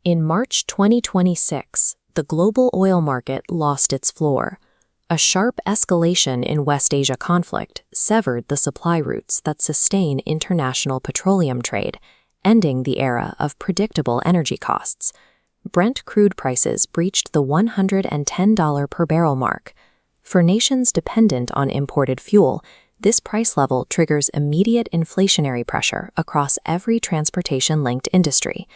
In March 2026, the global oil market lost its floor. A sharp escalation in West Asia conflict severed the supply routes that sustain international petroleum trade, ending the era of predictable energy costs. Brent crude prices breached the $110 per barrel mark. For nations dependent on imported fuel, this price level triggers immediate inflationary pressure across every transportation-linked industry.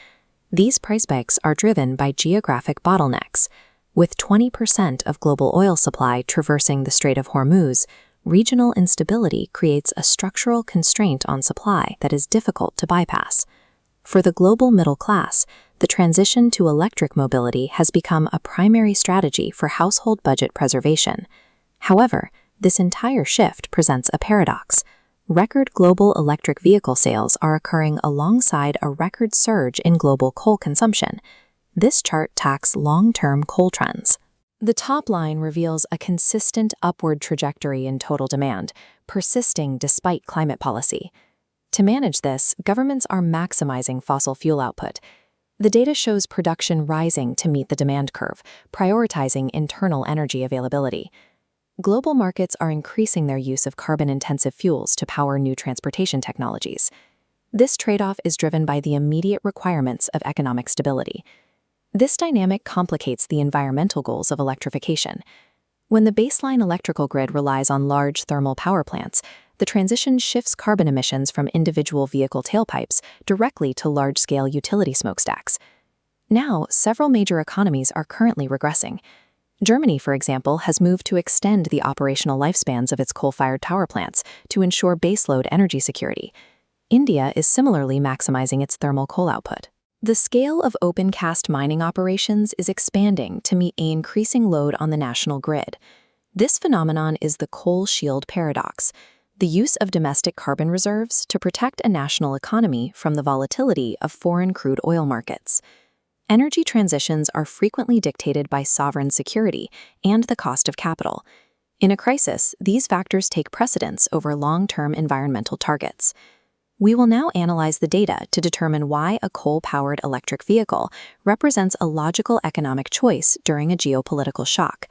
These price spikes are driven by geographic bottlenecks. With 20% of global oil supply traversing the Strait of Hormuz, regional instability creates a structural constraint on supply that is difficult to bypass. For the global middle class, the transition to electric mobility has become a primary strategy for household budget preservation. However, this entire shift presents a paradox. Record global electric vehicle sales are occurring alongside a record surge in global coal consumption. This chart tracks long-term coal trends. The top line reveals a consistent upward trajectory in total demand, persisting despite climate policy. To manage this, governments are maximizing fossil fuel output. The data shows production rising to meet the demand curve, prioritizing internal energy availability. Global markets are increasing their use of carbon-intensive fuels to power new transportation technologies. This trade-off is driven by the immediate requirements of economic stability. This dynamic complicates the environmental goals of electrification. When the baseline electrical grid relies on large thermal power plants, the transition shifts carbon emissions from individual vehicle tailpipes directly to large-scale utility smokestacks. Now, several major economies are currently regressing. Germany, for example, has moved to extend the operational lifespans of its coal-fired power plants to ensure baseload energy security. India is similarly maximizing its thermal coal output. The scale of open-cast mining operations is expanding to meet an increasing load on the national grid. This phenomenon is the coal shield paradox, the use of domestic carbon reserves to protect a national economy from the volatility of foreign crude oil markets. Energy transitions are frequently dictated by sovereign security and the cost of capital. In a crisis, these factors take precedence over long-term environmental targets. We will now analyze the data to determine why a coal-powered electric vehicle represents a logical economic choice during a geopolitical shock.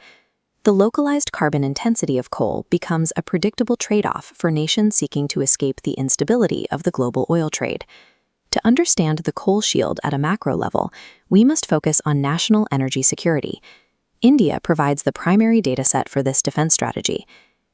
The localized carbon intensity of coal becomes a predictable trade-off for nations seeking to escape the instability of the global oil trade. To understand the coal shield at a macro level, we must focus on national energy security. India provides the primary dataset for this defense strategy.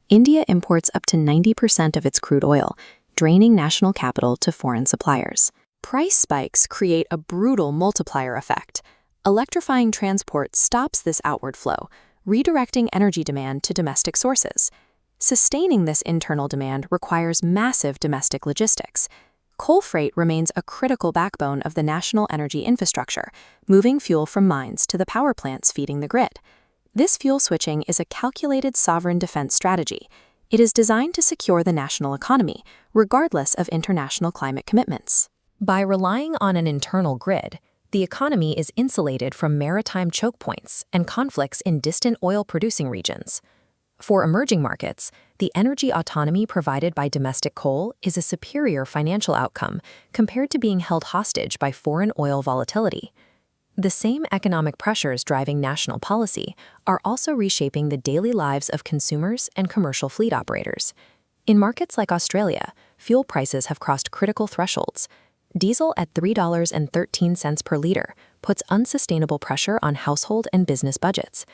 India imports up to 90% of its crude oil, draining national capital to foreign suppliers. Price spikes create a brutal multiplier effect. Electrifying transport stops this outward flow, redirecting energy demand to domestic sources. Sustaining this internal demand requires massive domestic logistics. Coal freight remains a critical backbone of the national energy infrastructure, moving fuel from mines to the power plants feeding the grid. This fuel switching is a calculated sovereign defense strategy. It is designed to secure the national economy, regardless of international climate commitments. By relying on an internal grid, the economy is insulated from maritime choke points and conflicts in distant oil-producing regions. For emerging markets, the energy autonomy provided by domestic coal is a superior financial outcome compared to being held hostage by foreign oil volatility. The same economic pressures driving national policy are also reshaping the daily lives of consumers and commercial fleet operators. In markets like Australia, fuel prices have crossed critical thresholds. Diesel at $3.13 per liter puts unsustainable pressure on household and business budgets.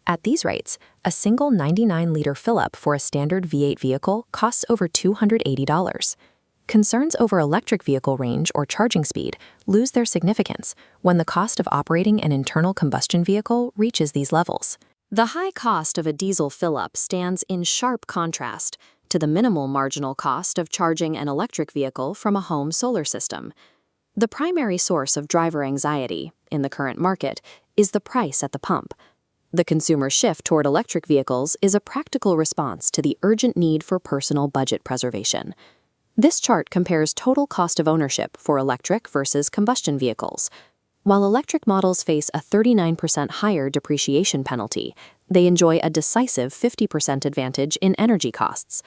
At these rates, a single 99-liter fill-up for a standard V8 vehicle costs over $280. Concerns over electric vehicle range or charging speed lose their significance when the cost of operating an internal combustion vehicle reaches these levels. The high cost of a diesel fill-up stands in sharp contrast to the minimal marginal cost of charging an electric vehicle from a home solar system. The primary source of driver anxiety in the current market is the price at the pump. The consumer shift toward electric vehicles is a practical response to the urgent need for personal budget preservation. This chart compares total cost of ownership for electric versus combustion vehicles. While electric models face a 39% higher depreciation penalty, they enjoy a decisive 50% advantage in energy costs.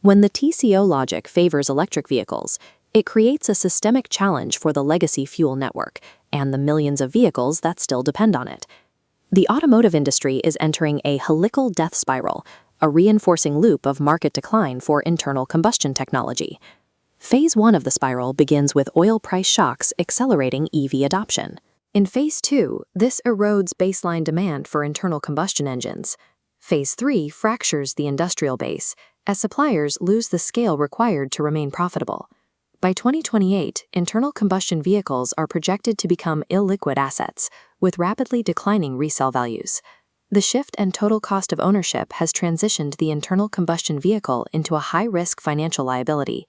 When the TCO logic favors electric vehicles, it creates a systemic challenge for the legacy fuel network, and the millions of vehicles that still depend on it. The automotive industry is entering a helical death spiral, a reinforcing loop of market decline for internal combustion technology. Phase 1 of the spiral begins with oil price shocks accelerating EV adoption. In Phase 2, this erodes baseline demand for internal combustion engines. Phase 3 fractures the industrial base, as suppliers lose the scale required to remain profitable. By 2028, internal combustion vehicles are projected to become illiquid assets, with rapidly declining resale values. The shift and total cost of ownership has transitioned the internal combustion vehicle into a high-risk financial liability.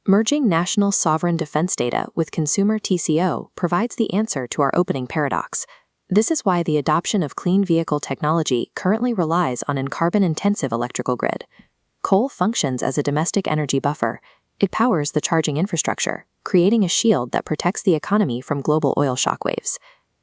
Merging national sovereign defense data with consumer TCO provides the answer to our opening paradox. This is why the adoption of clean vehicle technology currently relies on a carbon-intensive electrical grid. Coal functions as a domestic energy buffer. It powers the charging infrastructure, creating a shield that protects the economy from global oil shockwaves.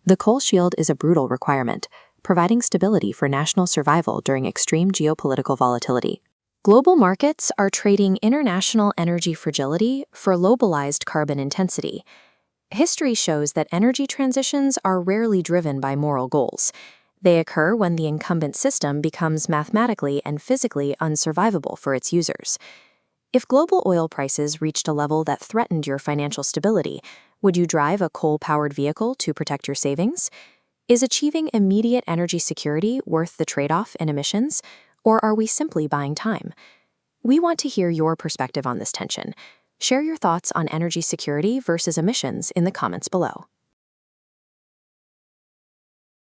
The coal shield is a brutal requirement, providing stability for national survival during extreme geopolitical volatility. Global markets are trading international energy fragility for localized carbon intensity. History shows that energy transitions are rarely driven by moral goals. They occur when the incumbent system becomes mathematically and physically unsurvivable for its users. If global oil prices reached a level that threatened your financial stability, would you drive a coal-powered vehicle to protect your savings? Is achieving immediate energy security worth the trade-off in emissions, or are we simply buying time? We want to hear your perspective on this tension. Share your thoughts on energy security versus emissions in the comments below.